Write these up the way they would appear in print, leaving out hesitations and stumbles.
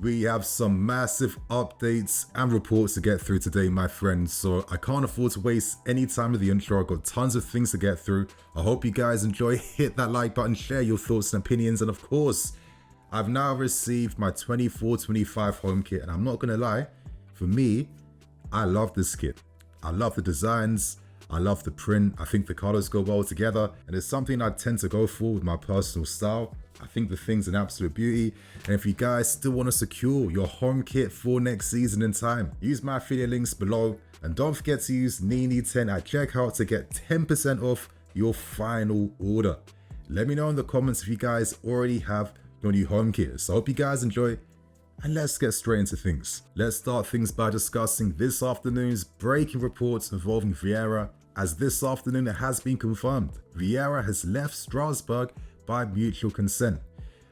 We have some massive updates and reports to get through today, my friends, so I can't afford to waste any time with the intro. I've got tons of things to get through. I hope you guys enjoy. Hit that like button, share your thoughts and opinions, and of course, I've now received my 24-25 home kit, and I'm not gonna lie, for me, I love this kit. I love the designs, I love the print, I think the colors go well together, and it's something I tend to go for with my personal style. I think the thing's an absolute beauty, and if you guys still want to secure your home kit for next season in time, use my affiliate links below, and don't forget to use Nini10 at checkout to get 10% off your final order. Let me know in the comments if you guys already have your new home kit. So I hope you guys enjoy, and let's get straight into things. Let's start things by discussing this afternoon's breaking reports involving Vieira, as this afternoon it has been confirmed. Vieira has left Strasbourg by mutual consent.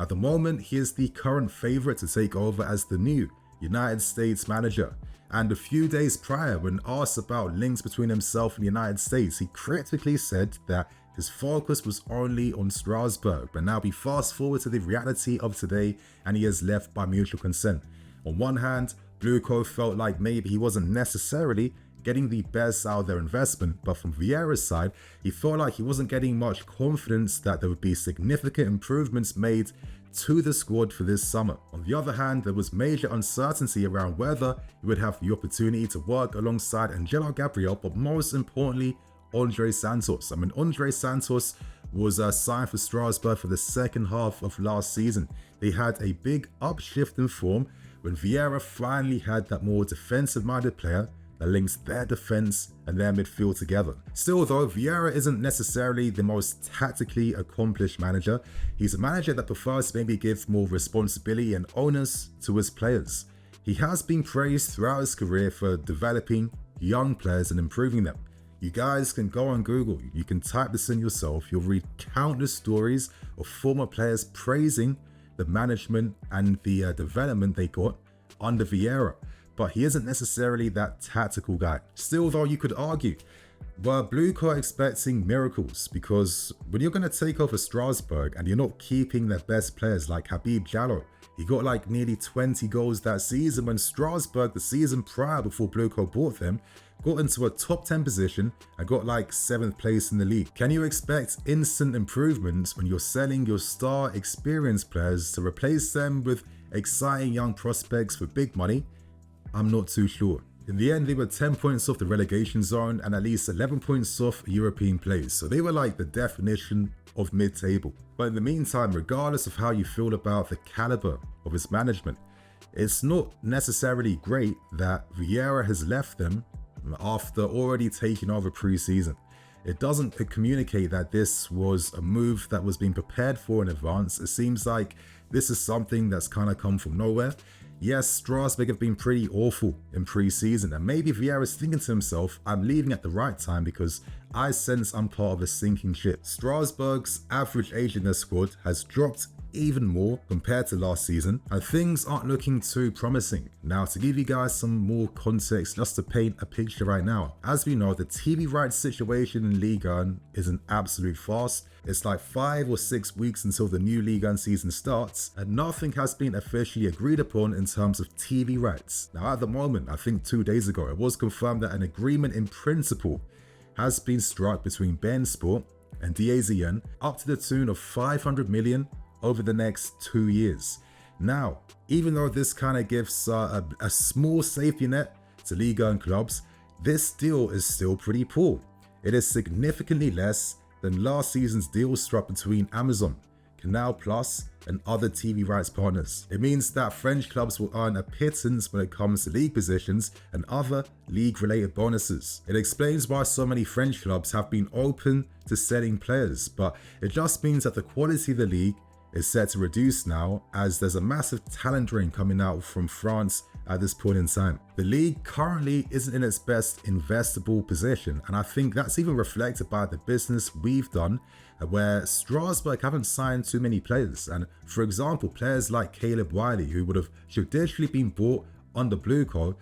At the moment, he is the current favourite to take over as the new United States manager. And a few days prior, when asked about links between himself and the United States, he critically said that his focus was only on Strasbourg. But now we fast forward to the reality of today, and he has left by mutual consent. On one hand, Blueco felt like maybe he wasn't necessarily getting the best out of their investment, but from Vieira's side, he felt like he wasn't getting much confidence that there would be significant improvements made to the squad for this summer. On the other hand, there was major uncertainty around whether he would have the opportunity to work alongside Angelo Gabriel, but most importantly, Andre Santos. I mean, Andre Santos was signed for Strasbourg for the second half of last season. They had a big upshift in form when Vieira finally had that more defensive-minded player that links their defense and their midfield together. Still though, Vieira isn't necessarily the most tactically accomplished manager. He's a manager that prefers to maybe give more responsibility and onus to his players. He has been praised throughout his career for developing young players and improving them. You guys can go on Google, you can type this in yourself, you'll read countless stories of former players praising the management and the development they got under Vieira. But he isn't necessarily that tactical guy. Still though, you could argue, were Blueco expecting miracles? Because when you're going to take over Strasbourg and you're not keeping their best players like Habib Diallo, he got like nearly 20 goals that season when Strasbourg, the season prior before Blueco bought them, got into a top 10 position and got like 7th place in the league. Can you expect instant improvements when you're selling your star experienced players to replace them with exciting young prospects for big money? I'm not too sure. In the end, they were 10 points off the relegation zone and at least 11 points off European place, so they were like the definition of mid-table. But in the meantime, regardless of how you feel about the caliber of his management, it's not necessarily great that Vieira has left them after already taking over pre-season. It doesn't communicate that this was a move that was being prepared for in advance. It seems like this is something that's kind of come from nowhere. Yes, Strasbourg have been pretty awful in pre-season, and maybe Vieira's thinking to himself, I'm leaving at the right time because I sense I'm part of a sinking ship. Strasbourg's average age in their squad has dropped even more compared to last season, and things aren't looking too promising. Now, to give you guys some more context, just to paint a picture right now, as we know, the TV rights situation in Ligue 1 is an absolute farce. It's like 5 or 6 weeks until the new Ligue 1 season starts, and nothing has been officially agreed upon in terms of TV rights. Now, at the moment, I think 2 days ago, it was confirmed that an agreement in principle has been struck between BeIN Sport and DAZN up to the tune of 500 million over the next 2 years. Now, even though this kind of gives a small safety net to Ligue 1 clubs, this deal is still pretty poor. It is significantly less than last season's deal struck between Amazon, Canal Plus, and other TV rights partners. It means that French clubs will earn a pittance when it comes to league positions and other league-related bonuses. It explains why so many French clubs have been open to selling players, but it just means that the quality of the league is set to reduce now, as there's a massive talent drain coming out from France at this point in time. The league currently isn't in its best investable position, and I think that's even reflected by the business we've done, where Strasbourg haven't signed too many players. And for example, players like Caleb Wiley, who would have traditionally been bought under Blueco,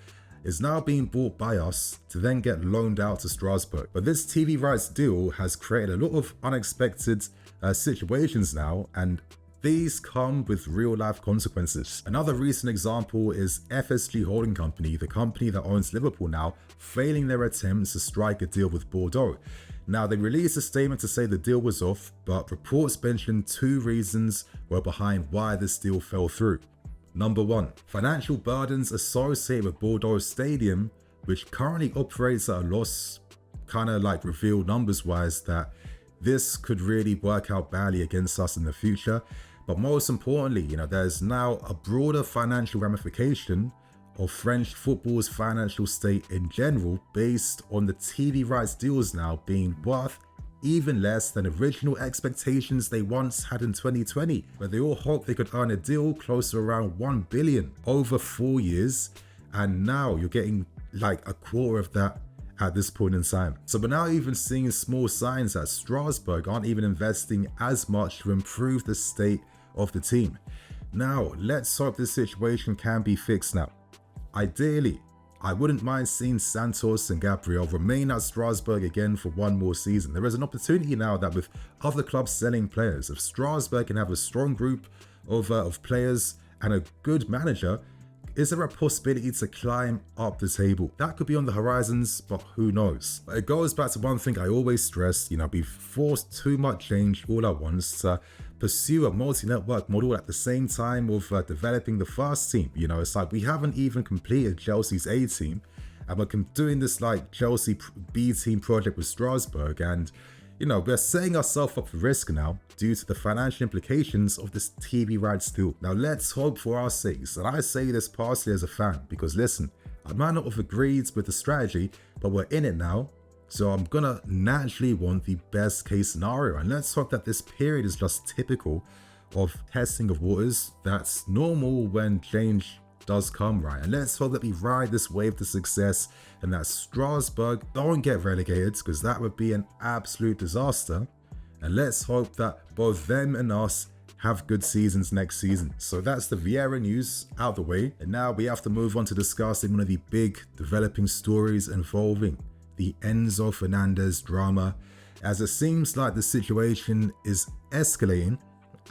is now being bought by us to then get loaned out to Strasbourg. But this TV rights deal has created a lot of unexpected situations now, and these come with real life consequences. Another recent example is FSG Holding Company, the company that owns Liverpool now, failing their attempts to strike a deal with Bordeaux. Now, they released a statement to say the deal was off, but reports mentioned 2 reasons were behind why this deal fell through. Number 1, financial burdens associated with Bordeaux Stadium, which currently operates at a loss, kind of like revealed numbers wise that this could really work out badly against us in the future. But most importantly, there's now a broader financial ramification of French football's financial state in general, based on the TV rights deals now being worth even less than original expectations they once had in 2020, where they all hoped they could earn a deal close to around 1 billion over 4 years, and now you're getting like a quarter of that at this point in time. So we're now even seeing small signs that Strasbourg aren't even investing as much to improve the state of the team. Now, let's hope this situation can be fixed now. Ideally, I wouldn't mind seeing Santos and Gabriel remain at Strasbourg again for 1 more season. There is an opportunity now that with other clubs selling players, if Strasbourg can have a strong group of players and a good manager, is there a possibility to climb up the table? That could be on the horizons, but who knows? But it goes back to one thing I always stress, we've forced too much change all at once to pursue a multi-network model at the same time of developing the first team. It's like we haven't even completed Chelsea's A team, and we're doing this like Chelsea B team project with Strasbourg, and we're setting ourselves up for risk now due to the financial implications of this TV rights deal. Now, let's hope for our sakes, and I say this partially as a fan, because listen, I might not have agreed with the strategy, but we're in it now, so I'm gonna naturally want the best case scenario, and let's hope that this period is just typical of testing of waters. That's normal when change does come, right? And let's hope that we ride this wave to success and that Strasbourg don't get relegated, because that would be an absolute disaster. And let's hope that both them and us have good seasons next season. So that's the Vieira news out the way. And now we have to move on to discussing one of the big developing stories involving the Enzo Fernandez drama, as it seems like the situation is escalating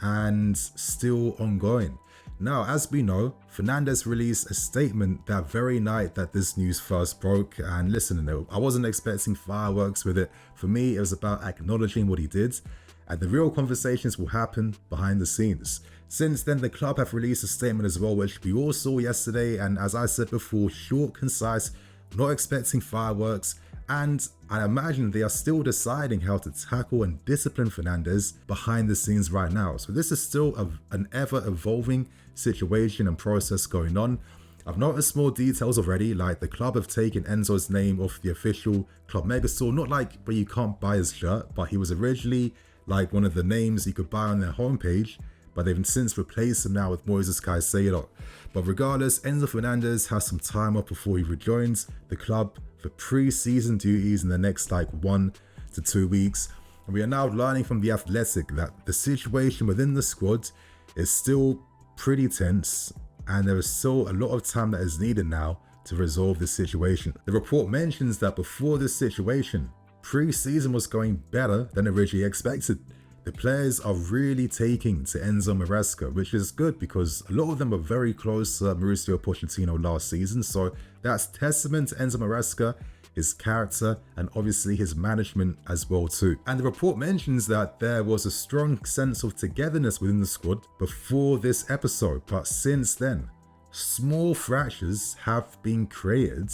and still ongoing. Now, as we know, Fernandez released a statement that very night that this news first broke, and listen, I wasn't expecting fireworks with it. For me, it was about acknowledging what he did, and the real conversations will happen behind the scenes. Since then, the club have released a statement as well, which we all saw yesterday, and as I said before, short, concise, not expecting fireworks, and I imagine they are still deciding how to tackle and discipline Fernandez behind the scenes right now. So this is still an ever-evolving situation and process going on. I've noticed more details already, like the club have taken Enzo's name off the official club megastore, not like where you can't buy his shirt, but he was originally like one of the names you could buy on their homepage, but they've since replaced him now with Moises Caicedo. But regardless, Enzo Fernandez has some time off before he rejoins the club for pre-season duties in the next 1 to 2 weeks. And we are now learning from The Athletic that the situation within the squad is still pretty tense, and there is still a lot of time that is needed now to resolve this situation. The report mentions that before this situation, pre-season was going better than originally expected. The players are really taking to Enzo Maresca, which is good because a lot of them were very close to Mauricio Pochettino last season. So that's testament to Enzo Maresca, his character, and obviously his management as well too. And the report mentions that there was a strong sense of togetherness within the squad before this episode, but since then, small fractures have been created,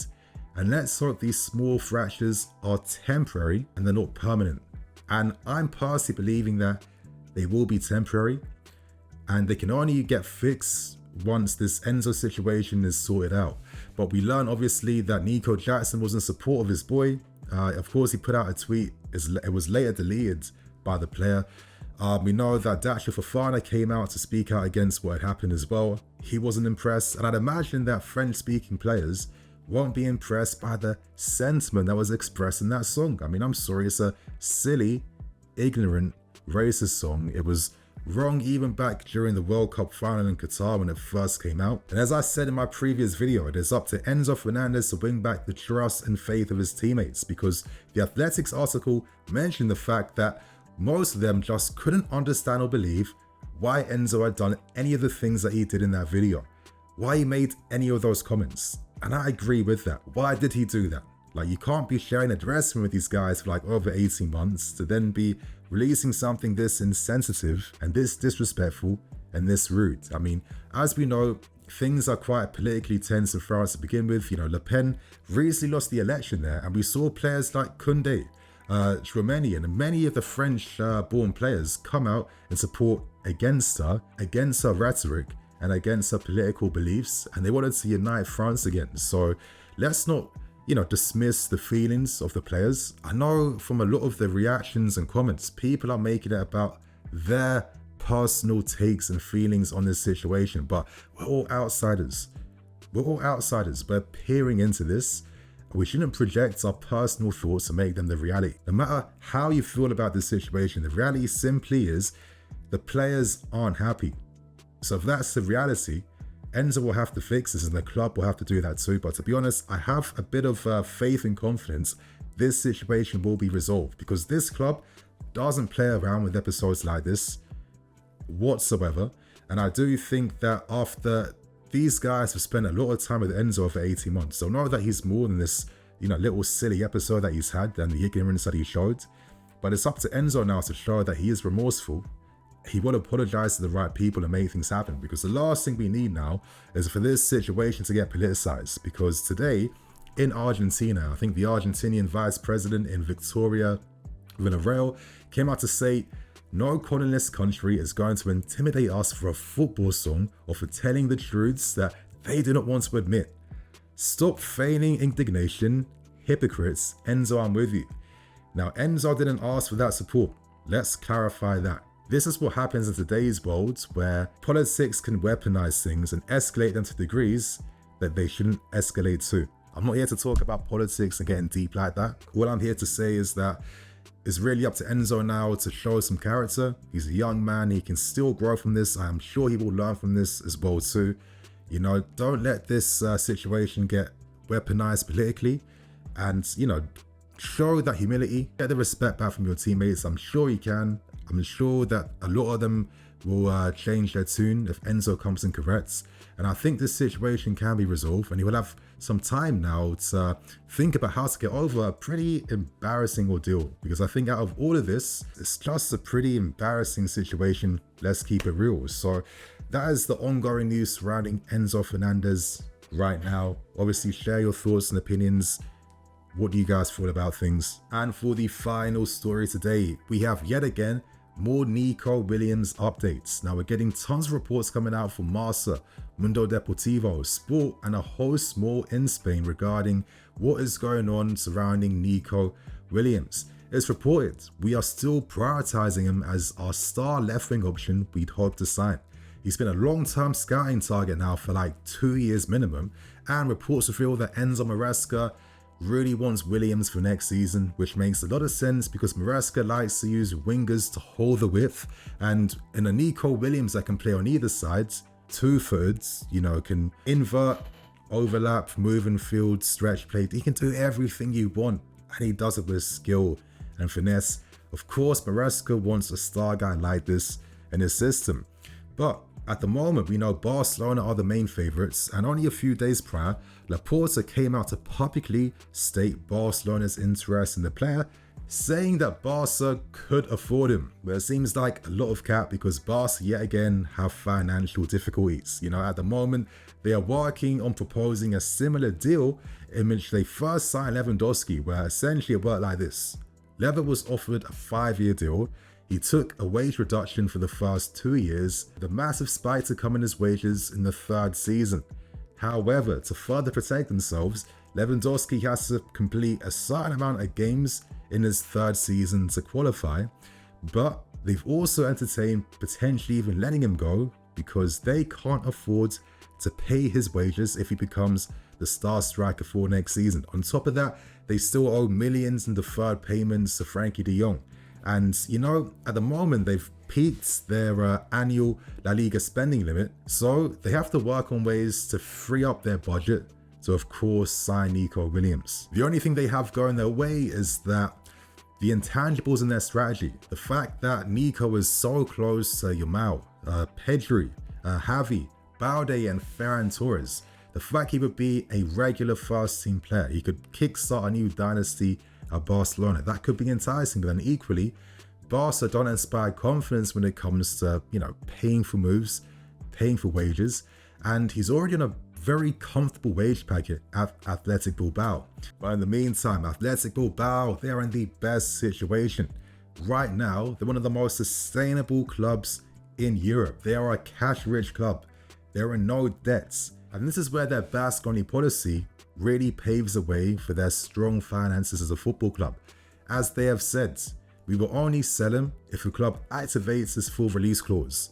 and let's hope these small fractures are temporary and they're not permanent. And I'm personally believing that they will be temporary, and they can only get fixed once this Enzo situation is sorted out. But we learned obviously that Nico Jackson was in support of his boy. Of course, he put out a tweet. It was later deleted by the player. We know that Dacia Fofana came out to speak out against what had happened as well. He wasn't impressed, and I'd imagine that French-speaking players won't be impressed by the sentiment that was expressed in that song. I mean, I'm sorry, it's a silly, ignorant, racist song. It was wrong even back during the World Cup final in Qatar when it first came out. And as I said in my previous video, it is up to Enzo Fernandez to win back the trust and faith of his teammates, because the Athletics article mentioned the fact that most of them just couldn't understand or believe why Enzo had done any of the things that he did in that video, why he made any of those comments. And I agree with that. Why did he do that? Like, you can't be sharing a dressing room with these guys for like over 18 months to then be releasing something this insensitive and this disrespectful and this rude. I mean, as we know, things are quite politically tense in France to begin with. You know, Le Pen recently lost the election there, and we saw players like Koundé, Chouameni, and many of the French-born players come out and support against her rhetoric, and against her political beliefs, and they wanted to unite France again. So let's not, you know, dismiss the feelings of the players. I know from a lot of the reactions and comments, people are making it about their personal takes and feelings on this situation, but we're all outsiders. We're peering into this. We shouldn't project our personal thoughts and make them the reality. No matter how you feel about this situation, the reality simply is the players aren't happy. So if that's the reality, Enzo will have to fix this and the club will have to do that too. But to be honest, I have a bit of faith and confidence this situation will be resolved, because this club doesn't play around with episodes like this whatsoever. And I do think that after these guys have spent a lot of time with Enzo for 18 months, they'll know that he's more than this, you know, little silly episode that he's had and the ignorance that he showed. But it's up to Enzo now to show that he is remorseful. He will apologize to the right people and make things happen, because the last thing we need now is for this situation to get politicized. Because today in Argentina, I think the Argentinian vice president in Victoria, Villarreal, came out to say no colonist country is going to intimidate us for a football song or for telling the truths that they do not want to admit. Stop feigning indignation, hypocrites. Enzo, I'm with you. Now, Enzo didn't ask for that support. Let's clarify that. This is what happens in today's world, where politics can weaponize things and escalate them to degrees that they shouldn't escalate to. I'm not here to talk about politics and getting deep like that. All I'm here to say is that it's really up to Enzo now to show some character. He's a young man. He can still grow from this. I'm sure he will learn from this as well too. You know, don't let this situation get weaponized politically, and, you know, show that humility, get the respect back from your teammates. I'm sure he can. I'm sure that a lot of them will change their tune if Enzo comes in correct. And I think this situation can be resolved, and he will have some time now to think about how to get over a pretty embarrassing ordeal. Because I think out of all of this, it's just a pretty embarrassing situation. Let's keep it real. So that is the ongoing news surrounding Enzo Fernandez right now. Obviously, share your thoughts and opinions. What do you guys feel about things? And for the final story today, we have yet again more Nico Williams updates. Now we're getting tons of reports coming out from Marca, Mundo Deportivo, Sport, and a host more in Spain regarding what is going on surrounding Nico Williams. It's reported we are still prioritizing him as our star left-wing option we'd hope to sign. He's been a long-term scouting target now for like 2 years minimum, and reports reveal that Enzo Maresca really wants Williams for next season, which makes a lot of sense because Maresca likes to use wingers to hold the width, and in a Nico Williams that can play on either side, two-footed, you know, can invert, overlap, move in field, stretch play. He can do everything you want, and he does it with skill and finesse. Of course, Maresca wants a star guy like this in his system, but at the moment, we know Barcelona are the main favourites, and only a few days prior, Laporta came out to publicly state Barcelona's interest in the player, saying that Barca could afford him. But it seems like a lot of cap because Barca yet again have financial difficulties. You know, at the moment, they are working on proposing a similar deal in which they first signed Lewandowski, where essentially it worked like this. Lever was offered a 5-year deal. He took a wage reduction for the first 2 years, the massive spike to come in his wages in the 3rd season. However, to further protect themselves, Lewandowski has to complete a certain amount of games in his 3rd season to qualify, but they've also entertained potentially even letting him go because they can't afford to pay his wages if he becomes the star striker for next season. On top of that, they still owe millions in deferred payments to Frankie de Jong. And, you know, at the moment, they've peaked their annual La Liga spending limit, so they have to work on ways to free up their budget to, of course, sign Nico Williams. The only thing they have going their way is that the intangibles in their strategy, the fact that Nico is so close to Yamal, Pedri, Javi, Balde and Ferran Torres, the fact he would be a regular first team player, he could kickstart a new dynasty at Barcelona, that could be enticing. But then equally, Barca don't inspire confidence when it comes to, paying for moves, paying for wages, and he's already on a very comfortable wage packet at Athletic Bilbao. But in the meantime, Athletic Bilbao, they're in the best situation. Right now, they're one of the most sustainable clubs in Europe. They are a cash-rich club. There are no debts. And this is where their Basque-only policy really paves the way for their strong finances as a football club. As they have said, we will only sell him if the club activates his full release clause.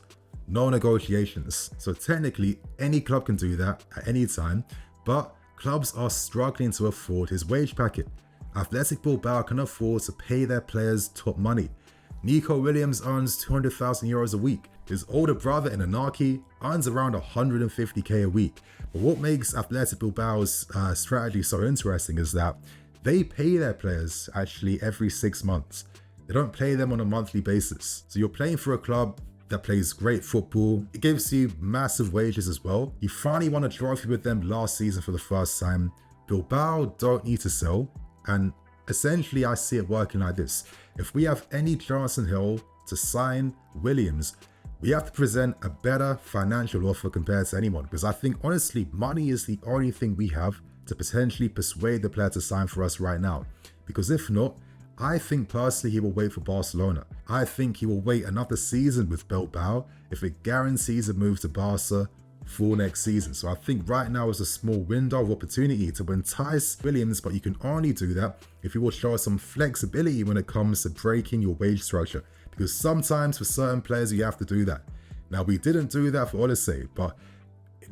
No negotiations. So technically, any club can do that at any time, but clubs are struggling to afford his wage packet. Athletic Bilbao can afford to pay their players top money. Nico Williams earns 200,000 euros a week. His older brother in Anarchy earns around 150k a week. But what makes Athletic Bilbao's strategy so interesting is that they pay their players actually every 6 months. They don't pay them on a monthly basis. So you're playing for a club that plays great football. It gives you massive wages as well. You finally won a trophy with them last season for the first time. Bilbao don't need to sell. And essentially, I see it working like this. If we have any chance in hell to sign Williams, we have to present a better financial offer compared to anyone. Because I think, honestly, money is the only thing we have to potentially persuade the player to sign for us right now. Because if not, I think personally he will wait for Barcelona. I think he will wait another season with Bilbao if it guarantees a move to Barca for next season. So I think right now is a small window of opportunity to entice Williams, but you can only do that if you will show some flexibility when it comes to breaking your wage structure. Because sometimes for certain players you have to do that. Now we didn't do that for Odyssey, but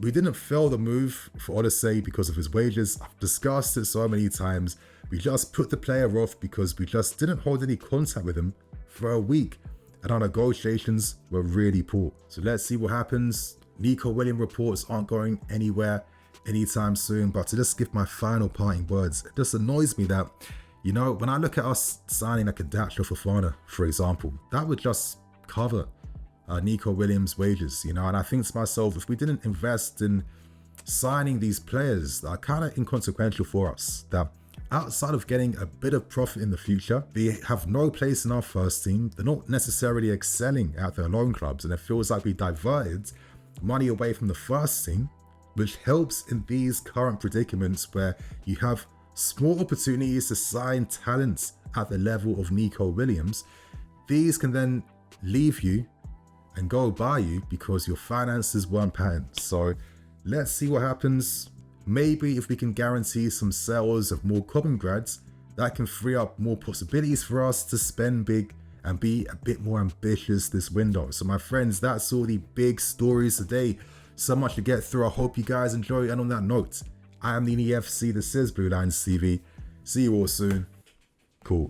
we didn't fail the move for Odyssey because of his wages. I've discussed it so many times. We just put the player off because we just didn't hold any contact with him for a week. And our negotiations were really poor. So let's see what happens. Nico Williams reports aren't going anywhere anytime soon. But to just give my final parting words, it just annoys me that, when I look at us signing like a Dacho Fofana, for example, that would just cover Nico Williams' wages, and I think to myself, if we didn't invest in signing these players that are kind of inconsequential for us, that outside of getting a bit of profit in the future, they have no place in our first team, they're not necessarily excelling at their loan clubs, and it feels like we diverted money away from the first team, which helps in these current predicaments where you have small opportunities to sign talents at the level of Nico Williams. These can then leave you and go by you because your finances weren't patterned. So let's see what happens. Maybe if we can guarantee some sales of more common grads, that can free up more possibilities for us to spend big and be a bit more ambitious this window. So my friends, that's all the big stories today. So much to get through. I hope you guys enjoy. And on that note, I am the EFC. This is BlueLionsTV. See you all soon.